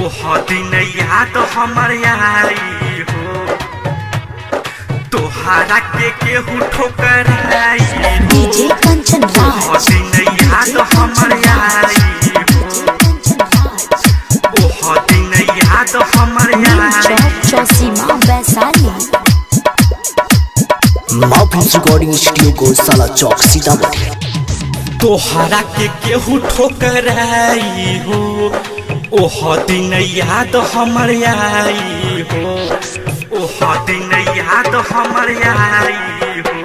दिन याद हमर आई हो, तोहरा के केहू ठोकराई हो। डीजे कंचन राज दिन याद हमर आई हो, दिन याद हमर आई। चौसीमा वैशाली माउंटेन्स रिकॉर्डिंग स्टूडियो को साला चौक सीतामढ़ी। तोहरा के केहू ठोकराई हो, ओह दिन याद हमर आई हो, ओह दिन याद हमर आई हो।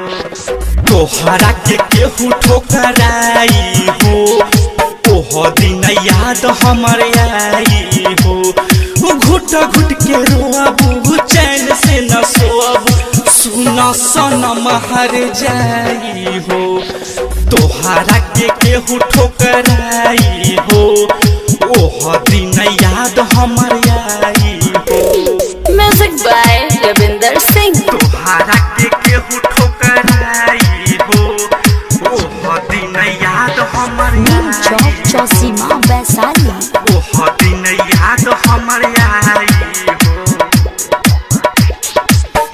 तोहरा के केहू ठोकराई हो, ओह दिन याद हमर आई हो। घुट घुट के रोअबू चैन से न सोअबू, सुना सनम हर जाई हो। तोहरा के केहू ठोकराई हो, ओह दिन याद हमर आई हो। Music by Ravinder Singh. तोहरा के केहू ठोकराई हो, ओह दिन याद हमर नीम आई चौक चौसीमा वैशाली। ओह दिन याद हमर आई हो।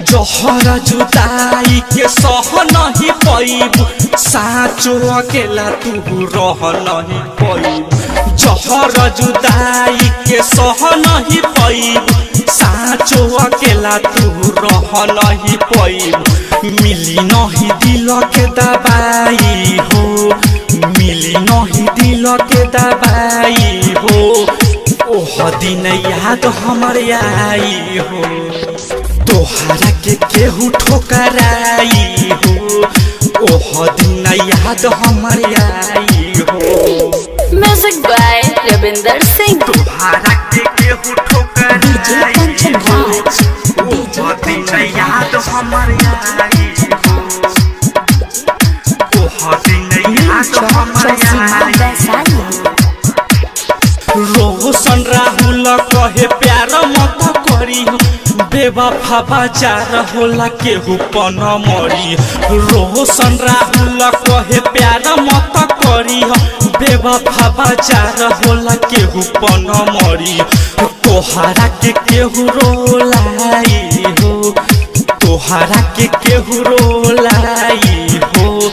जहर जुदाई के सह नहीं पैबू, साँचो अकेला तू रह नहीं पैबू। जहर जुदाई के सह नहीं पैबू, साँचो अकेला तू रह नहीं पैबू। मिली नहीं दिल के दवाई हो, मिली नहीं दिल के दवाई हो। ओह दिन याद हमर आई हो, तोहरा के केहू ठोकराई हो, ओह दिन याद हमर आई हो। Music by Ravinder Singh. तोहरा के केहू डीजे ठोकराई कंचन हो, राज ओह दिन याद हमर आई हो, ओह दिन याद चौक हमर चौसीमा आई। वैशाली। रोशन राहुल कहे प्यार मत करी, बेवफा बाजार होला केहू पन मरी। रोशन राहुल कहे प्यार मत करी, बेवफा बाजार होला केहू पन मरी। तोहरा के केहू रोलाई हो, तोहरा के केहू रोलाई हो।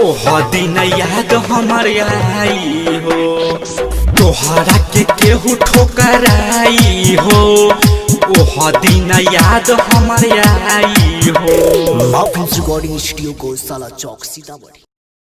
ओह दिन याद हमर आई हो, तोहरा के केहू ठोकराई हो, ओह दिन याद हमर आई हो। माउंटेन्स रिकॉर्डिंग स्टूडियो को साला चौक सीतामढ़ी।